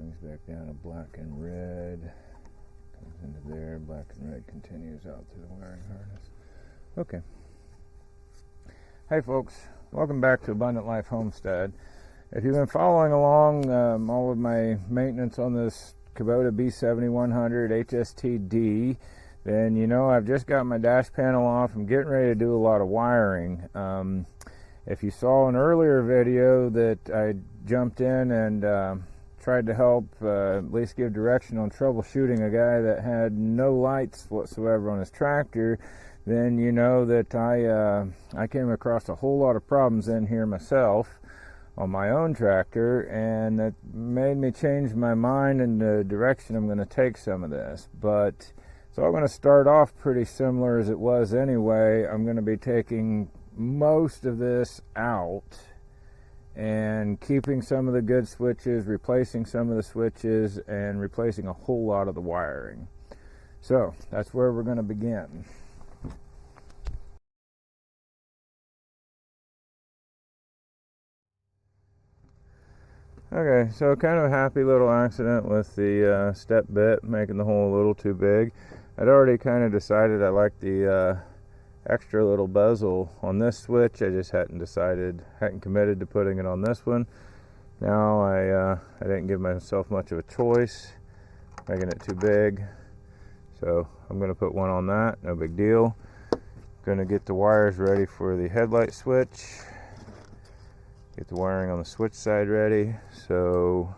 swings back down to black and red. Comes into there, black and red continues out through the wiring harness. Okay. Hey folks, welcome back to Abundant Life Homestead. If you've been following along all of my maintenance on this Kubota B7100 HST-D, then you know I've just got my dash panel off. I'm getting ready to do a lot of wiring. If you saw an earlier video that I jumped in and tried to help at least give direction on troubleshooting a guy that had no lights whatsoever on his tractor, then you know that I came across a whole lot of problems in here myself on my own tractor, and that made me change my mind and the direction I'm going to take some of this. But so I'm going to start off pretty similar as it was anyway. I'm going to be taking most of this out and keeping some of the good switches, replacing some of the switches, and replacing a whole lot of the wiring. So that's where we're going to begin. Okay, so kind of a happy little accident with the step bit making the hole a little too big. I'd already kind of decided I liked the extra little bezel on this switch. I just hadn't committed to putting it on this one. Now I didn't give myself much of a choice, making it too big. So I'm going to put one on that, no big deal. Going to get the wires ready for the headlight switch. Get the wiring on the switch side ready. So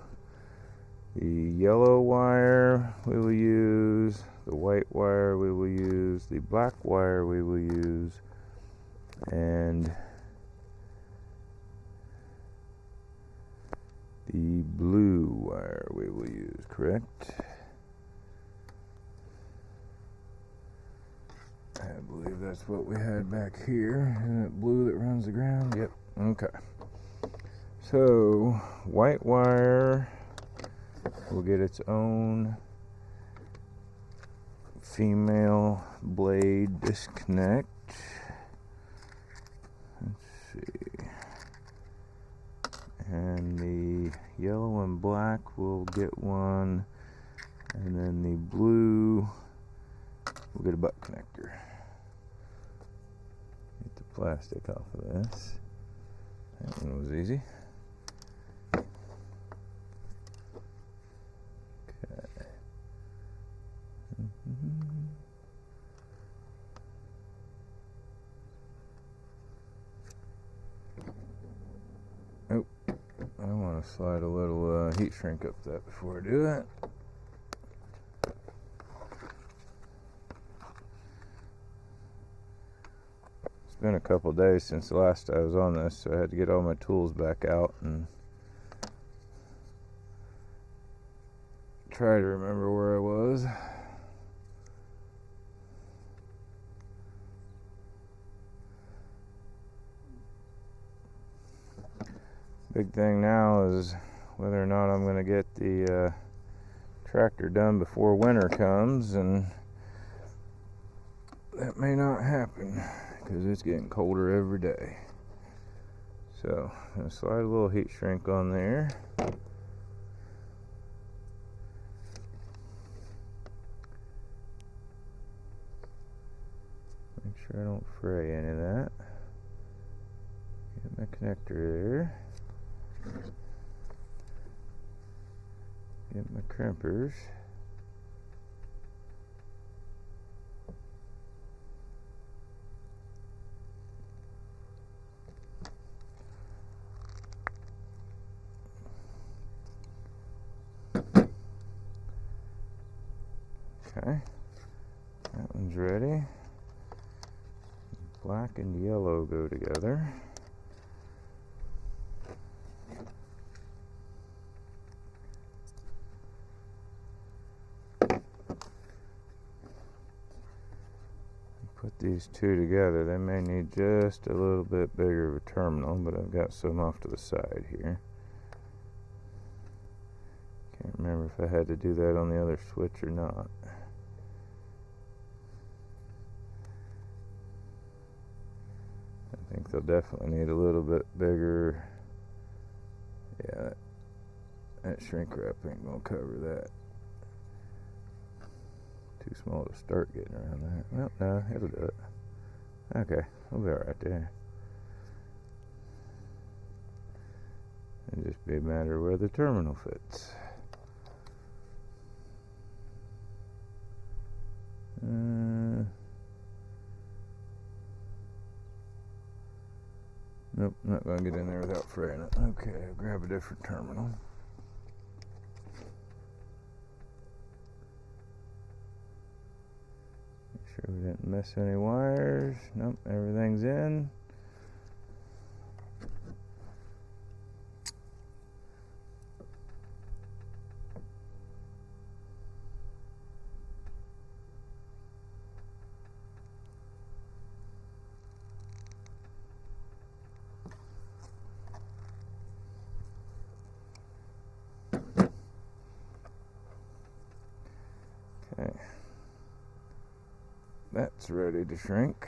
the yellow wire we will use, the white wire we will use, the black wire we will use, and the blue wire we will use, correct? I believe that's what we had back here. Isn't it blue that runs the ground? Yep. Okay. So, white wire will get its own female blade disconnect. Let's see. And the yellow and black will get one, and then the blue will get a butt connector. Get the plastic off of this. That one was easy. Oh, I want to slide a little heat shrink up that before I do that. It's been a couple days since the last I was on this, so I had to get all my tools back out and try to remember where I was. Big thing now is whether or not I'm going to get the tractor done before winter comes, and that may not happen because it's getting colder every day. So I'm going to slide a little heat shrink on there. Make sure I don't fray any of that. Get my connector there. Get my crimpers. Okay, that one's ready. Black and yellow go together. Put these two together. They may need just a little bit bigger of a terminal, but I've got some off to the side here. Can't remember if I had to do that on the other switch or not. I think they'll definitely need a little bit bigger. Yeah, That shrink wrap ain't gonna cover that. Too small to start getting around that. Well, no, it'll do it. Okay, we'll be alright there. It'll just be a matter of where the terminal fits. Nope, not going to get in there without fraying it. Okay, I'll grab a different terminal. Make sure we didn't miss any wires. Nope, everything's in. Okay, that's ready to shrink,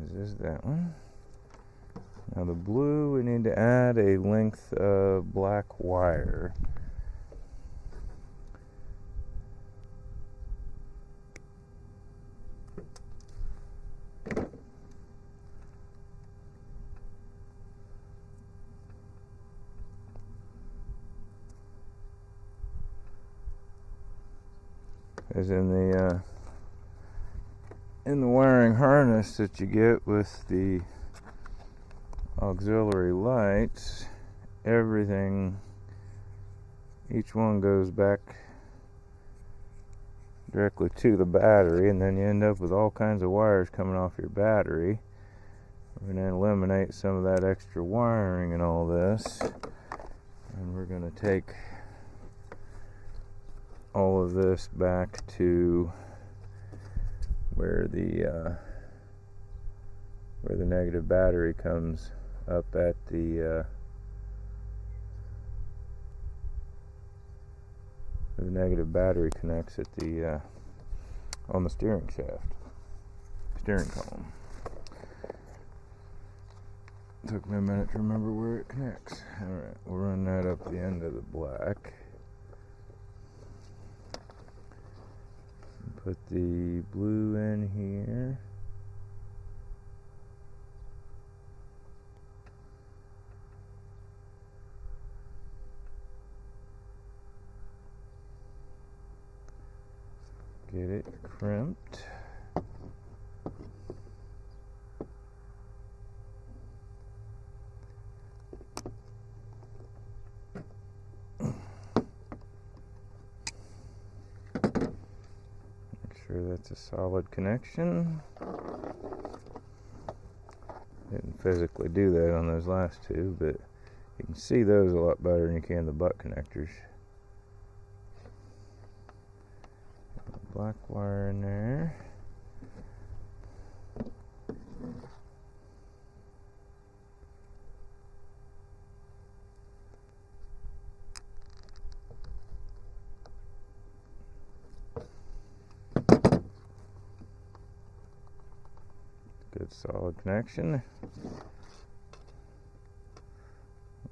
as is that one. Now the blue, we need to add a length of black wire. As in the wiring harness that you get with the auxiliary lights, everything, each one goes back directly to the battery, and then you end up with all kinds of wires coming off your battery. We're going to eliminate some of that extra wiring and all this, and we're going to take all of this back to where the negative battery comes up at the where the negative battery connects at the on the steering column. Took me a minute to remember where it connects. Alright, we'll run that up the end of the black. Put the blue in here. Get it crimped. That's a solid connection. Didn't physically do that on those last two, but you can see those a lot better than you can the butt connectors. Black wire in there. Good solid connection.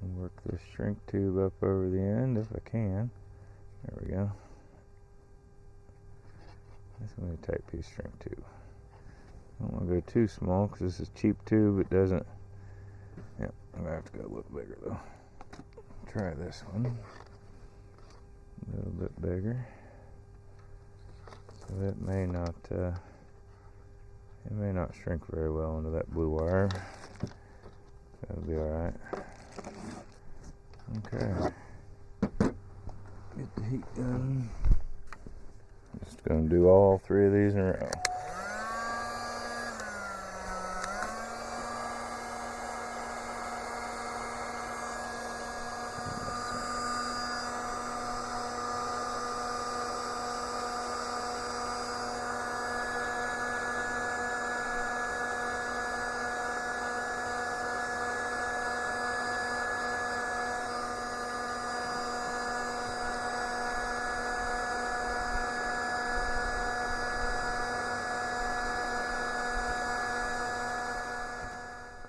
I'll work this shrink tube up over the end if I can. There we go. This is going to be a tight piece shrink tube. Don't want to go too small because this is cheap tube. It doesn't. Yep, I'm going to have to go a little bigger though. Try this one. A little bit bigger. So it may not shrink very well into that blue wire. That'll be alright. Okay. Get the heat gun. Just going to do all three of these in a row.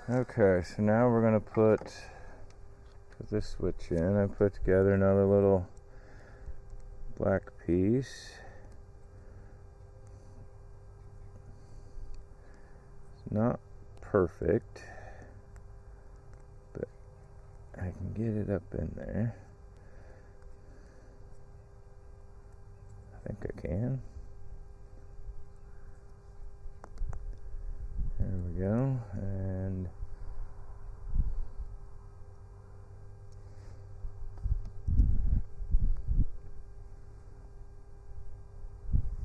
Okay, so now we're going to put, because put this switch in. I put together another little black piece. It's not perfect, but I can get it up in there. I think I can. There we go. And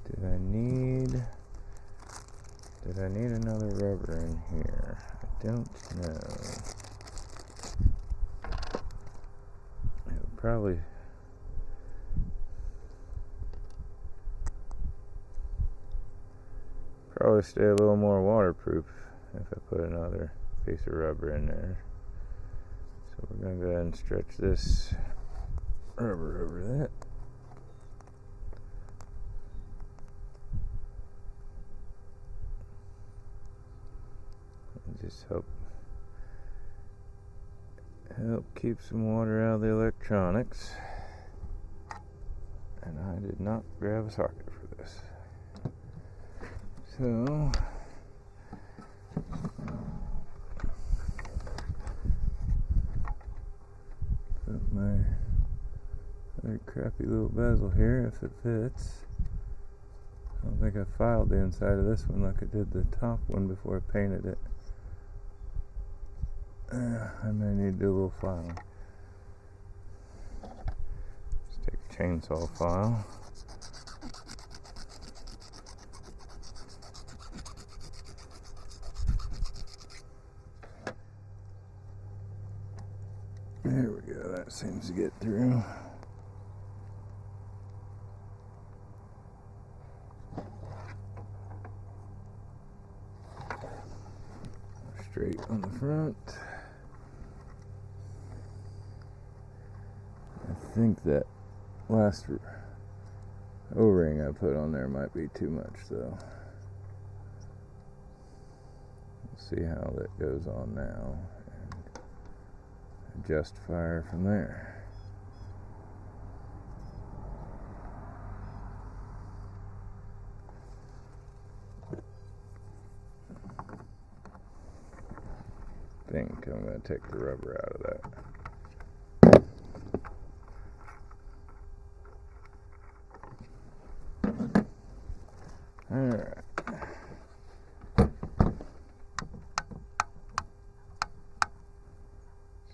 did I need another rubber in here? I don't know. It would probably stay a little more waterproof if I put another piece of rubber in there. So we're going to go ahead and stretch this rubber over that. And just help keep some water out of the electronics. And I did not grab a socket for this. So put my very crappy little bezel here if it fits. I don't think I filed the inside of this one like I did the top one before I painted it. I may need to do a little filing. Let's take a chainsaw file. There we go, that seems to get through. Straight on the front. I think that last O-ring I put on there might be too much though. We'll see how that goes on now. Adjust fire from there. I think I'm going to take the rubber out of that. Alright.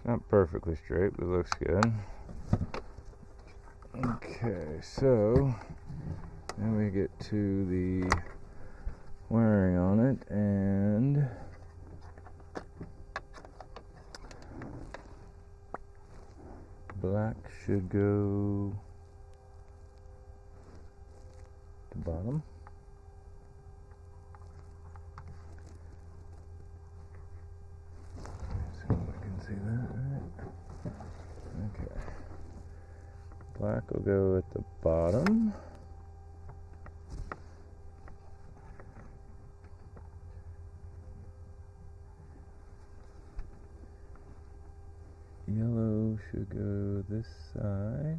Not perfectly straight, but it looks good. Okay, so then we get to the wiring on it, and black should go to the bottom. See that, right? Okay. Black will go at the bottom. Yellow should go this side.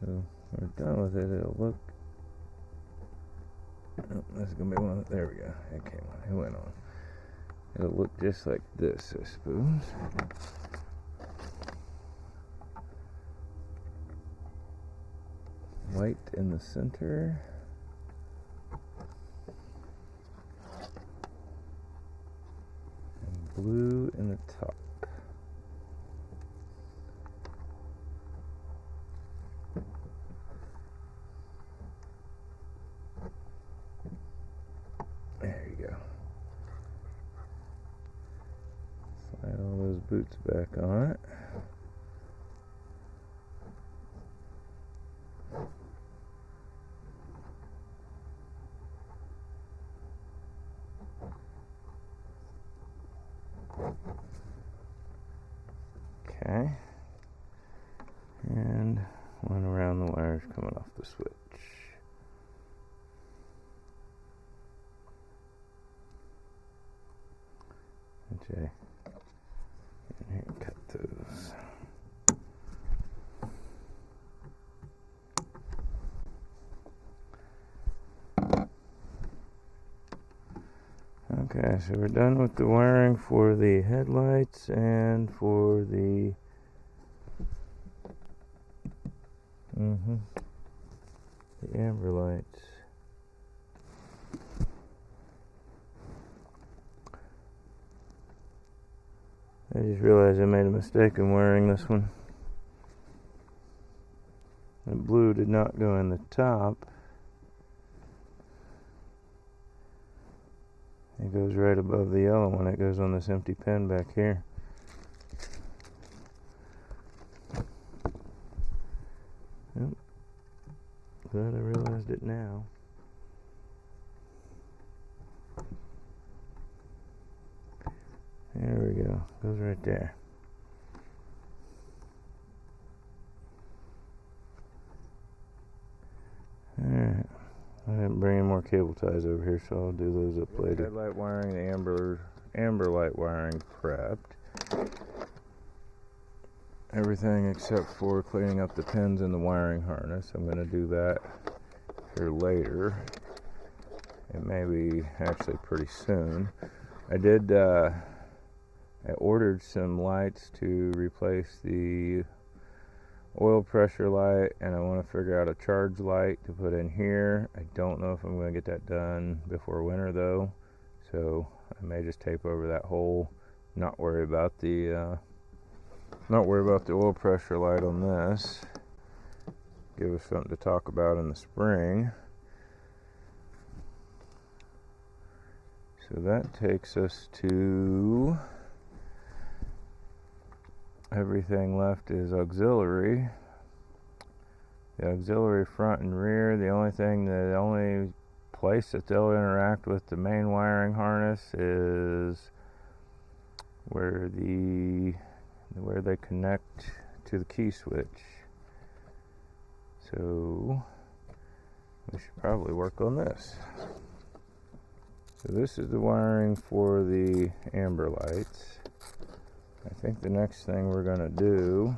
So we're done with it. It'll look. Oh, this is gonna be one. There we go. It came on. It went on. It'll look just like this, I suppose. White in the center. And blue in the top. There you go. Slide all those boots back on it. Okay. And one around the wires coming off the switch. Okay. And here, cut those. Okay, so we're done with the wiring for the headlights and for the amber lights. I just realized I made a mistake in wiring this one. The blue did not go in the top. It goes right above the yellow one. It goes on this empty pin back here. Yep. Glad I realized it now. There we go. Goes right there. Alright. I didn't bring any more cable ties over here, so I'll do those up later. Headlight wiring, the amber light wiring prepped. Everything except for cleaning up the pins in the wiring harness. I'm going to do that here later. It may be actually pretty soon. I ordered some lights to replace the oil pressure light, and I want to figure out a charge light to put in here. I don't know if I'm going to get that done before winter though, so I may just tape over that hole, not worry about the oil pressure light on this. Give us something to talk about in the spring. So that takes us to everything left is auxiliary. The auxiliary front and rear, the only place that they'll interact with the main wiring harness is where they connect to the key switch. So we should probably work on this. So this is the wiring for the amber lights. I think the next thing we're going to do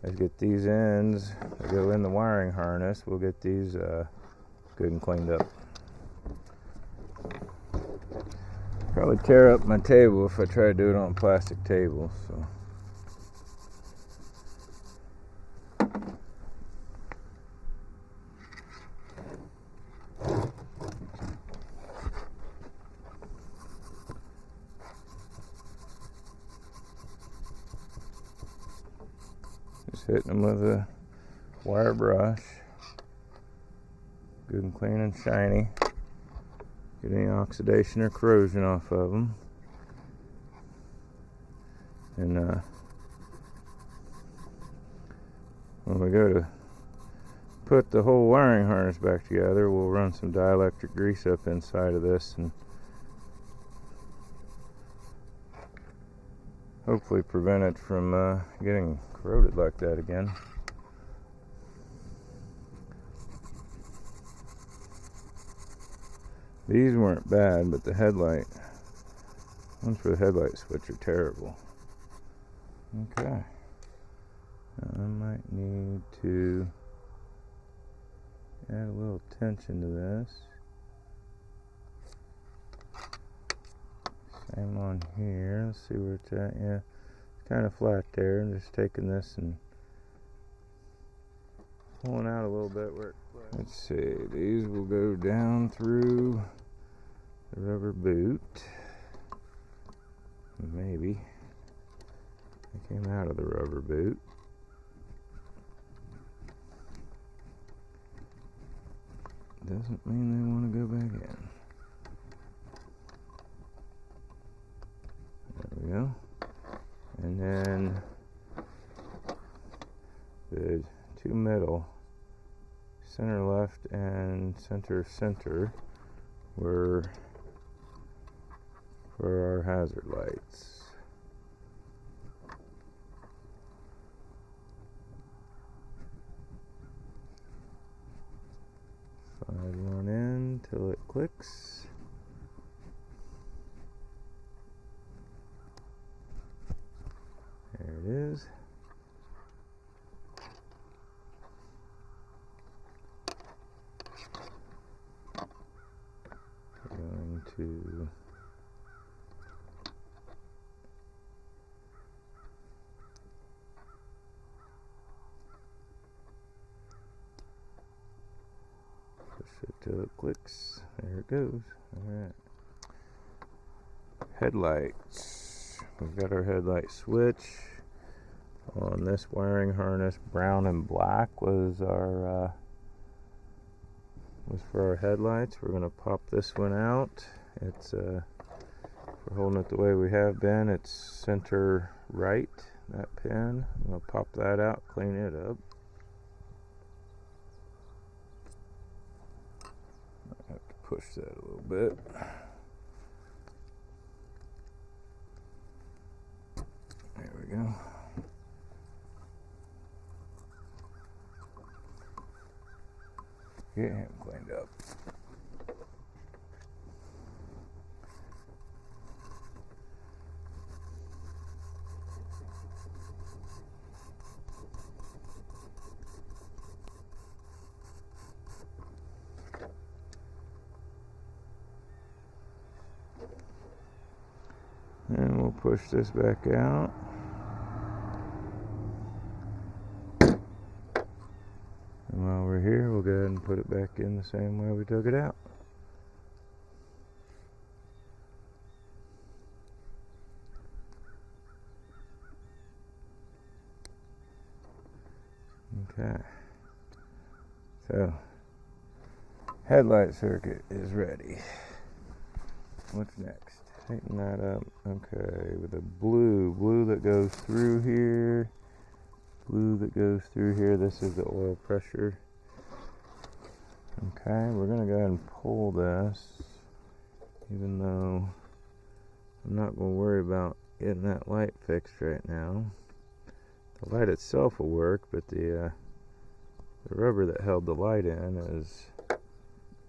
is get these ends that go in the wiring harness. We'll get these good and cleaned up. Probably tear up my table if I try to do it on a plastic table. So. Just hitting them with a wire brush. Good and clean and shiny. Get any oxidation or corrosion off of them. And when we go to put the whole wiring harness back together, we'll run some dielectric grease up inside of this and hopefully prevent it from getting corroded like that again. These weren't bad, but the ones for the headlight switch are terrible. Okay. I might need to add a little tension to this. Same on here. Let's see where it's at. Yeah, it's kind of flat there. I'm just taking this and pulling out a little bit where it's flat. Let's see. These will go down through the rubber boot. Maybe. They came out of the rubber boot. Doesn't mean they want to go back in. There we go. And then the two middle, center left and center were for our hazard lights. Slide one in till it clicks. There it is. Push it till it clicks. There it goes. Alright. Headlights. We've got our headlight switch on this wiring harness. Brown and black was our was for our headlights. We're going to pop this one out. It's we're holding it the way we have been. It's center right, that pin. I'm going to pop that out, clean it up. I have to push that a little bit. There we go. Get him cleaned up. And we'll push this back out. And while we're here, we'll go ahead and put it back in the same way we took it out. Okay. So, headlight circuit is ready. What's next? Tighten that up. Okay, with a blue that goes through here. Blue that goes through here. This is the oil pressure. Okay, we're going to go ahead and pull this, even though I'm not going to worry about getting that light fixed right now. The light itself will work, but the rubber that held the light in is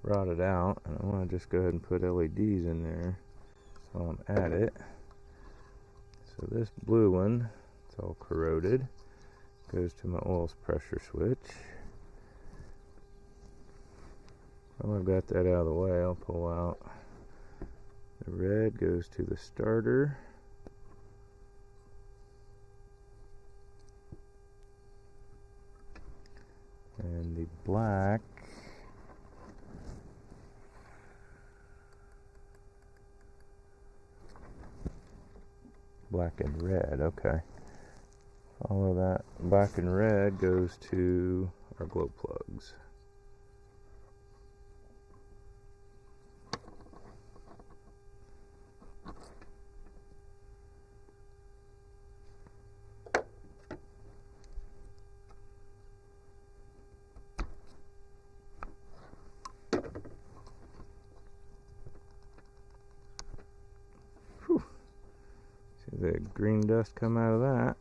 rotted out, and I want to just go ahead and put LEDs in there while I'm at it. So this blue one, it's all corroded, goes to my oil pressure switch. While I've got that out of the way, I'll pull out the red, goes to the starter. And the black and red, okay. Follow that. Black and red goes to our glow plugs. The green dust come out of that.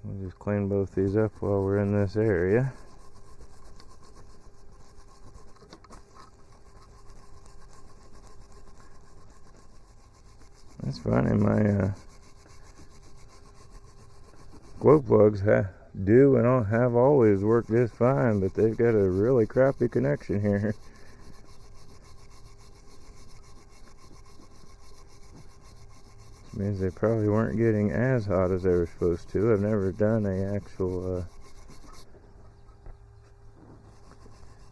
We'll just clean both these up while we're in this area. That's funny, my glow plugs do and have always worked just fine, but they've got a really crappy connection here. Means they probably weren't getting as hot as they were supposed to. I've never done an actual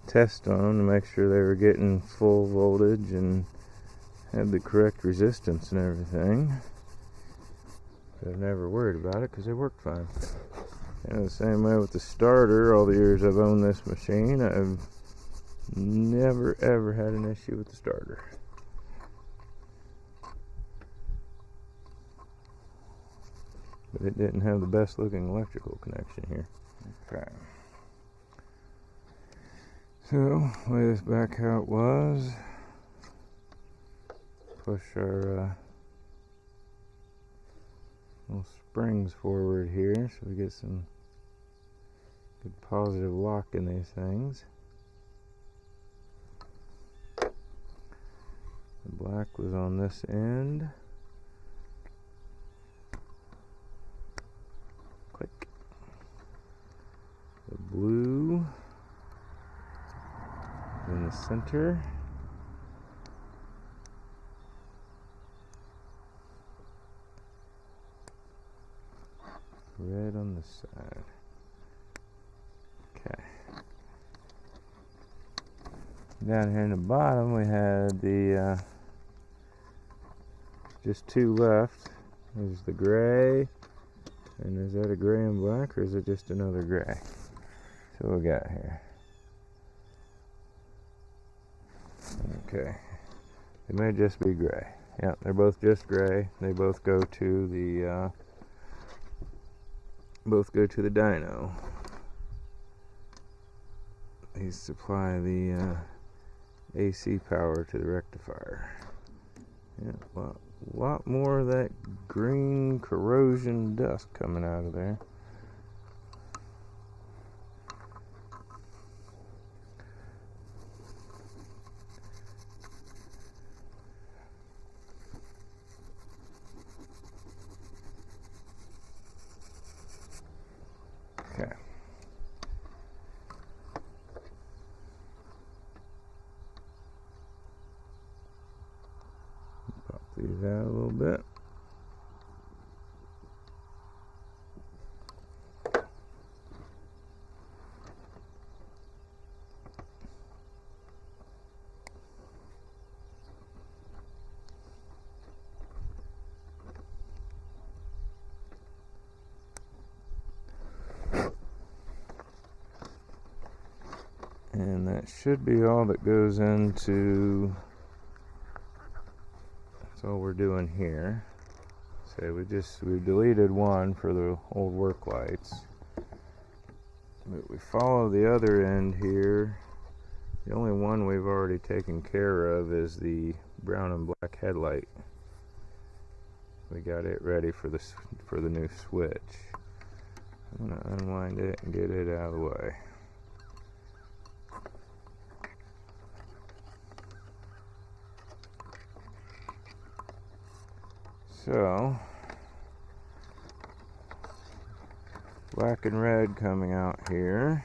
test on them to make sure they were getting full voltage and had the correct resistance and everything. But I've never worried about it because they worked fine. And the same way with the starter, all the years I've owned this machine, I've never ever had an issue with the starter. But it didn't have the best looking electrical connection here. Okay. So, lay this back how it was. Push our little springs forward here so we get some good positive lock in these things. The black was on this end. Click. The blue in the center. Red on the side. Okay. down here in the bottom we had the just two left. There's the gray, and is that a gray and black, or is it just another gray? So what we got here. Okay, it may just be gray. Yeah, they're both just gray. They both go to the dyno. These supply the AC power to the rectifier. Yeah, a lot more of that green corrosion dust coming out of there. Okay. Pop these out a little bit. And that should be all that goes into, that's all we're doing here. So we deleted one for the old work lights. But we follow the other end here. The only one we've already taken care of is the brown and black headlight. We got it ready for the new switch. I'm gonna unwind it and get it out of the way. So, black and red coming out here.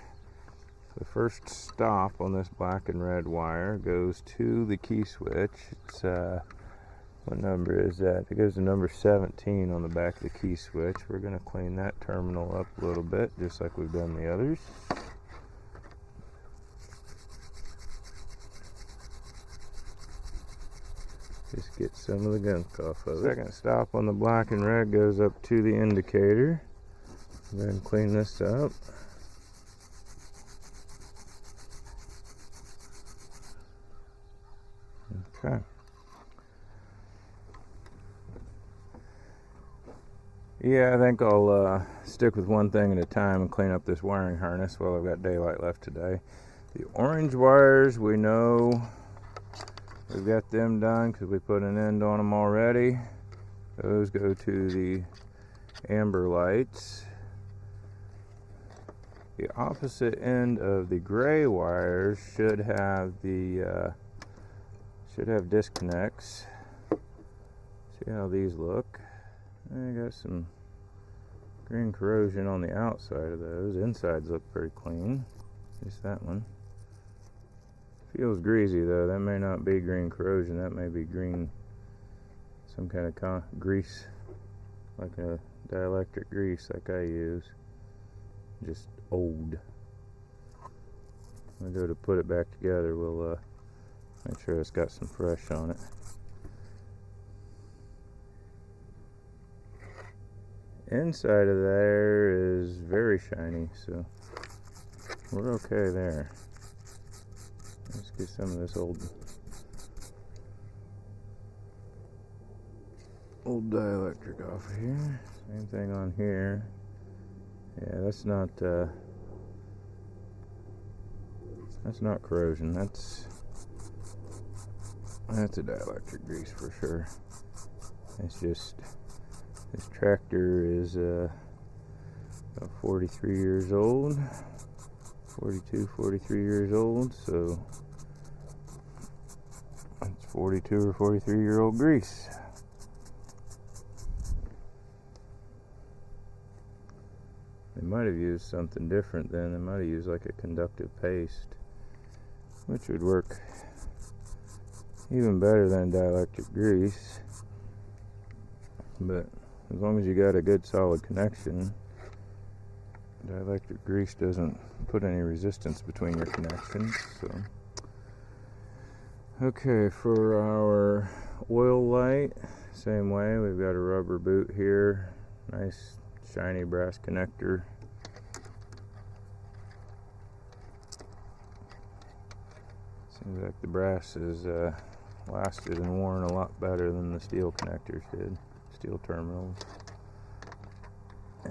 The first stop on this black and red wire goes to the key switch. It's what number is that? It goes to number 17 on the back of the key switch. We're going to clean that terminal up a little bit, just like we've done the others. Just get some of the gunk off of it. Second stop on the black and red goes up to the indicator. Then clean this up. Okay. Yeah, I think I'll stick with one thing at a time and clean up this wiring harness while I've got daylight left today. The orange wires, we know we've got them done because we put an end on them already. Those go to the amber lights. The opposite end of the gray wires should have disconnects. See how these look. I got some green corrosion on the outside of those. Insides look pretty clean. Just that one. Feels greasy though. That may not be green corrosion. That may be green, some kind of grease, like a dielectric grease like I use. Just old. When I go to put it back together, we'll make sure it's got some fresh on it. Inside of there is very shiny, so we're okay there. Let's get some of this old dielectric off of here. Same thing on here. Yeah, that's not corrosion. That's a dielectric grease for sure. It's just this tractor is about 43 years old, 42, 43 years old, so it's 42 or 43-year-old grease. They might have used something different then. They might have used like a conductive paste, which would work even better than dielectric grease. But as long as you got a good solid connection, dielectric grease doesn't put any resistance between your connections. So Okay, for our oil light, same way, we've got a rubber boot here, nice shiny brass connector. Seems like the brass has lasted and worn a lot better than the steel connectors did, steel terminals.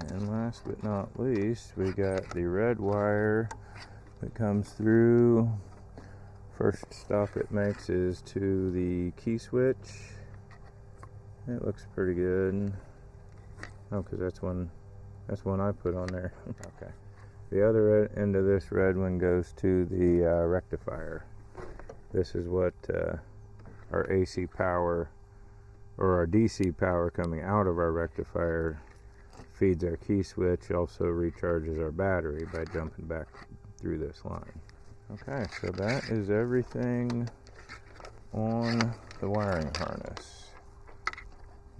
And last but not least, we got the red wire that comes through. First stop it makes is to the key switch. It looks pretty good. Oh, because that's one I put on there. Okay. The other end of this red one goes to the rectifier. This is what our AC power, or our DC power coming out of our rectifier, feeds our key switch, also recharges our battery by jumping back through this line. Okay, so that is everything on the wiring harness.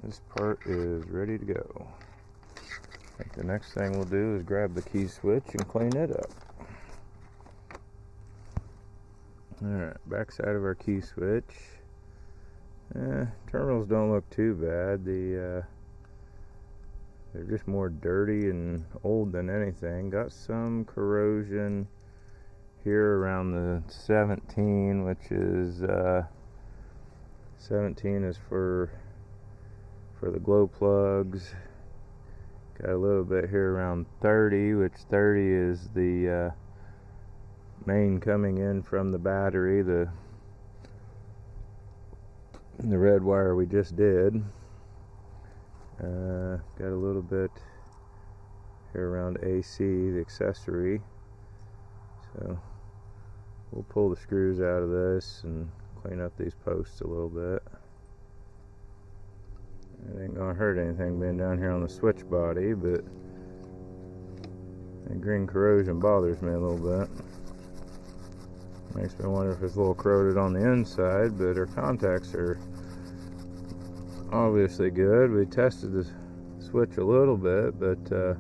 This part is ready to go. I think the next thing we'll do is grab the key switch and clean it up. Alright, back side of our key switch. Terminals don't look too bad. They're just more dirty and old than anything. Got some corrosion here around the 17, which is 17 is for the glow plugs. Got a little bit here around 30, which 30 is the main coming in from the battery, the red wire we just did. Got a little bit here around AC, the accessory. So we'll pull the screws out of this and clean up these posts a little bit. It ain't gonna hurt anything being down here on the switch body, but that green corrosion bothers me a little bit. Makes me wonder if it's a little corroded on the inside, but our contacts are obviously good. We tested the switch a little bit, but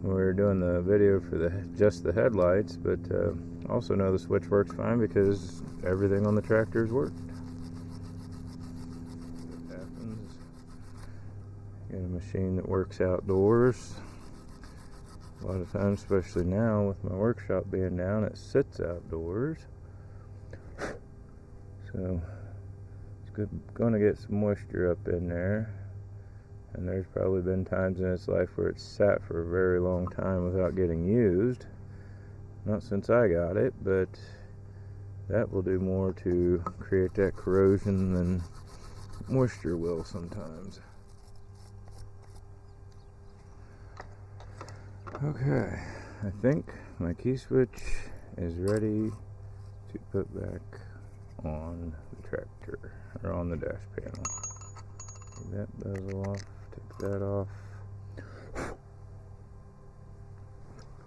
we were doing the video for just the headlights, but also know the switch works fine because everything on the tractor's worked. What happens? Got a machine that works outdoors. A lot of times, especially now with my workshop being down, it sits outdoors. So it's going to get some moisture up in there. And there's probably been times in its life where it's sat for a very long time without getting used. Not since I got it, but that will do more to create that corrosion than moisture will sometimes. Okay, I think my key switch is ready to put back on the tractor, or on the dash panel. Take that bezel off, take that off,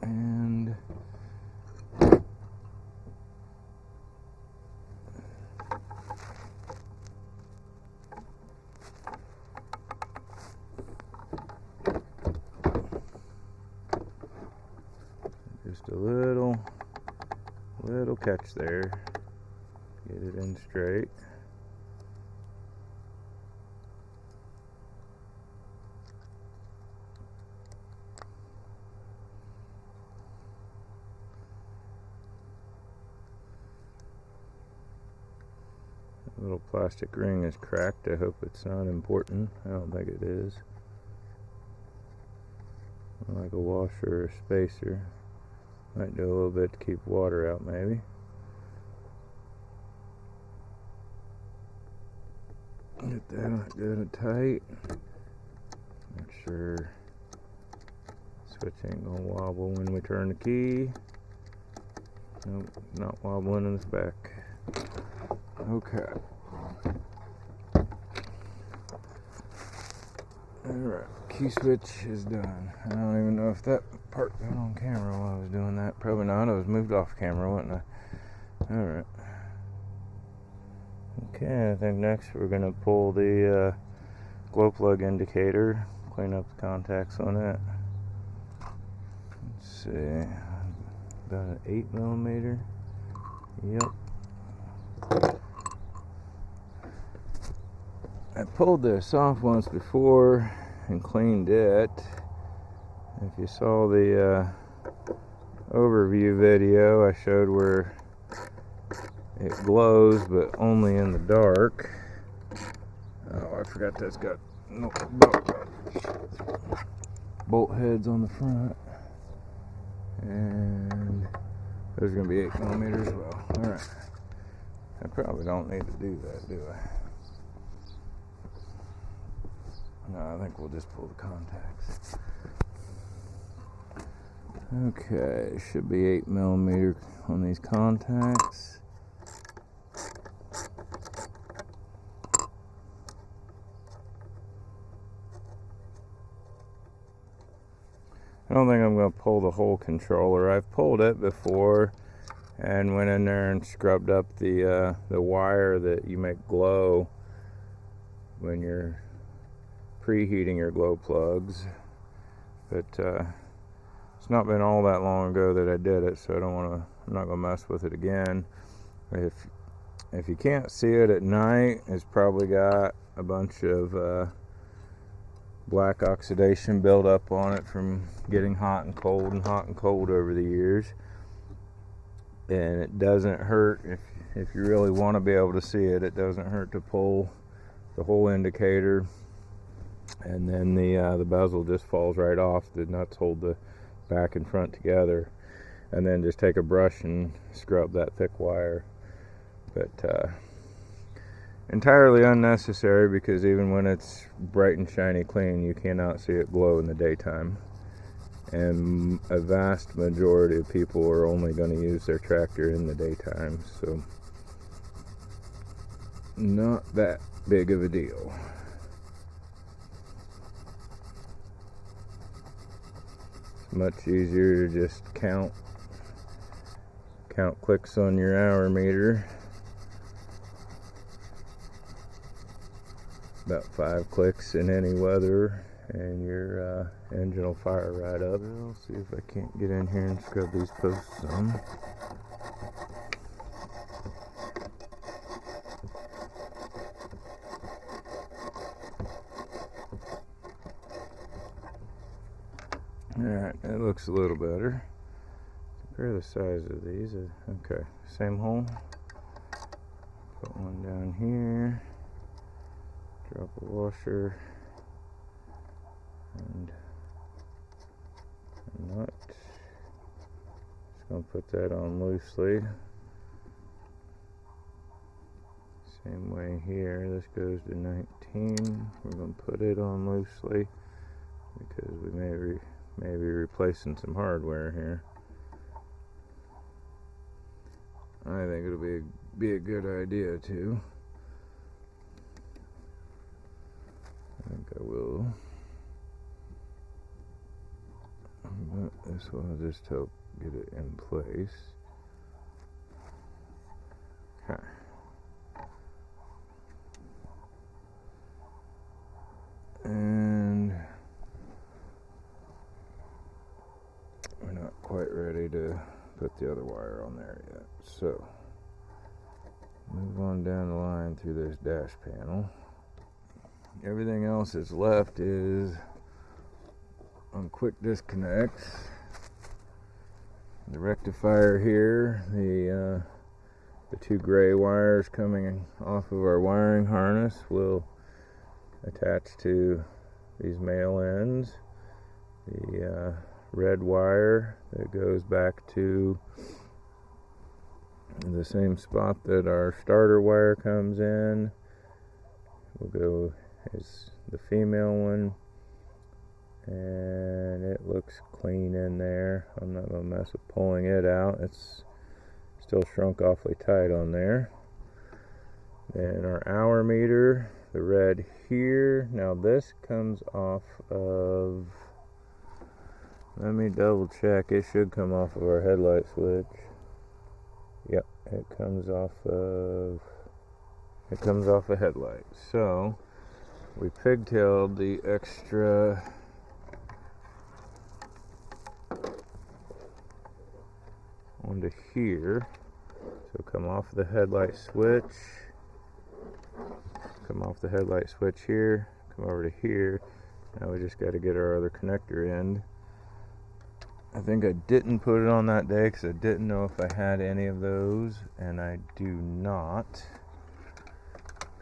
and just a little catch there. Get it in straight. The little plastic ring is cracked. I hope it's not important. I don't think it is. Like a washer or a spacer. Might do a little bit to keep water out, maybe. Get that good and tight. Make sure the switch ain't gonna wobble when we turn the key. Nope, not wobbling in the back. Okay. Alright, key switch is done. I don't even know if that part got on camera while I was doing that. Probably not. I was moved off camera, wasn't I? Alright. Okay, I think next we're going to pull the glow plug indicator, clean up the contacts on it. Let's see, about an 8mm. Yep. I pulled this off once before and cleaned it. If you saw the overview video, I showed where it glows, but only in the dark. Oh, I forgot that's got no bolt heads on the front. And there's going to be 8mm as well. Alright. I probably don't need to do that, do I? No, I think we'll just pull the contacts. Okay, should be 8mm on these contacts. I don't think I'm going to pull the whole controller. I've pulled it before and went in there and scrubbed up the wire that you make glow when you're preheating your glow plugs. But it's not been all that long ago that I did it, so I'm not going to mess with it again. If you can't see it at night, it's probably got a bunch of black oxidation build up on it from getting hot and cold over the years. And it doesn't hurt if you really want to be able to see it. It doesn't hurt to pull the whole indicator, and then the bezel just falls right off. The nuts hold the back and front together, and then just take a brush and scrub that thick wire. But entirely unnecessary, because even when it's bright and shiny clean, you cannot see it glow in the daytime. And a vast majority of people are only going to use their tractor in the daytime, so not that big of a deal. It's much easier to just count clicks on your hour meter. About 5 clicks in any weather, and your engine will fire right up. I'll see if I can't get in here and scrub these posts some. Alright, it looks a little better. Compare the size of these. Okay, same hole. Put one down here. Drop a washer and a nut. Just going to put that on loosely. Same way here. This goes to 19. We're going to put it on loosely because we may be replacing some hardware here. I think it'll be a good idea too. I think I will. But this will just help get it in place. Okay. And we're not quite ready to put the other wire on there yet. So, move on down the line through this dash panel. Everything else that's left is on quick disconnects. The rectifier here, the 2 gray wires coming off of our wiring harness will attach to these male ends. The red wire that goes back to the same spot that our starter wire comes in will go as the female one, and it looks clean in there. I'm not going to mess with pulling it out. It's still shrunk awfully tight on there. Then our hour meter, the red here. Now this comes off of, let me double check, it should come off of our headlight switch. Yep, it comes off a headlight. So we pigtailed the extra onto here. So come off the headlight switch, come off the headlight switch here, come over to here. Now we just got to get our other connector end. I think I didn't put it on that day because I didn't know if I had any of those, and I do not.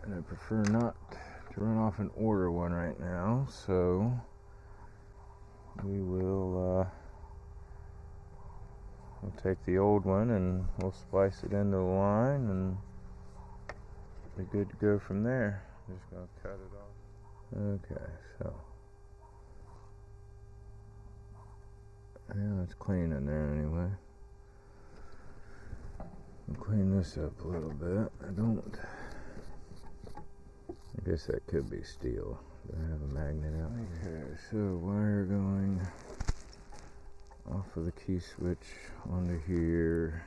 And I prefer not to run off and order one right now, so we will we'll take the old one and we'll splice it into the line and be good to go from there. Just gonna cut it off. Okay, so yeah, it's clean in there anyway. I'll clean this up a little bit. I guess that could be steel. Do I have a magnet out? Okay, so wire going off of the key switch onto here.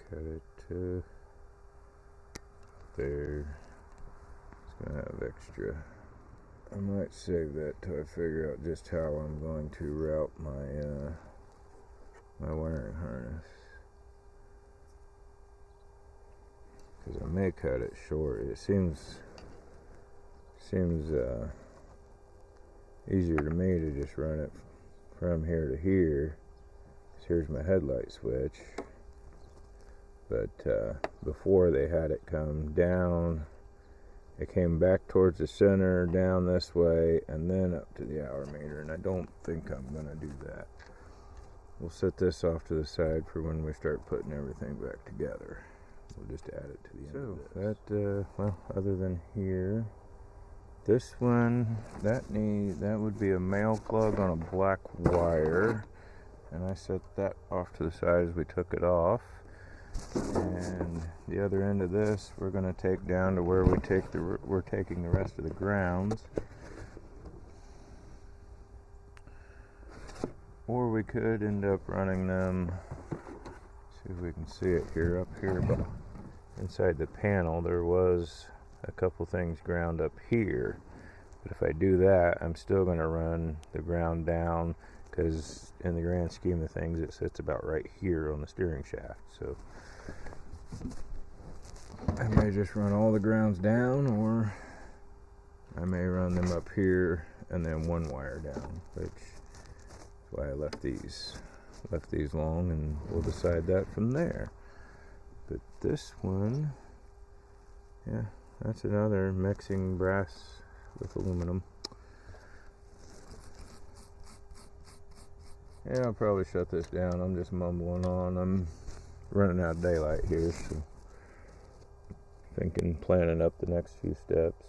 Cut it to there. It's gonna have extra. I might save that till I figure out just how I'm going to route my my wiring harness, because I may cut it short. It seems easier to me to just run it from here to here. So here's my headlight switch, but before they had it come down, it came back towards the center, down this way, and then up to the hour meter, and I don't think I'm going to do that. We'll set this off to the side for when we start putting everything back together. We'll just add it to the end of this. That, well, other than here, this one, that would be a male plug on a black wire, and I set that off to the side as we took it off. And the other end of this, we're going to take down to where we're taking the rest of the grounds. Or we could end up running them, see if we can see it here, up here, but inside the panel there was a couple things ground up here. But if I do that, I'm still going to run the ground down, because in the grand scheme of things it sits about right here on the steering shaft. So I may just run all the grounds down, or I may run them up here and then one wire down, which why I left these long, and we'll decide that from there. But this one, yeah, that's another mixing brass with aluminum. Yeah, I'll probably shut this down. I'm just mumbling on. I'm running out of daylight here, so planning up the next few steps.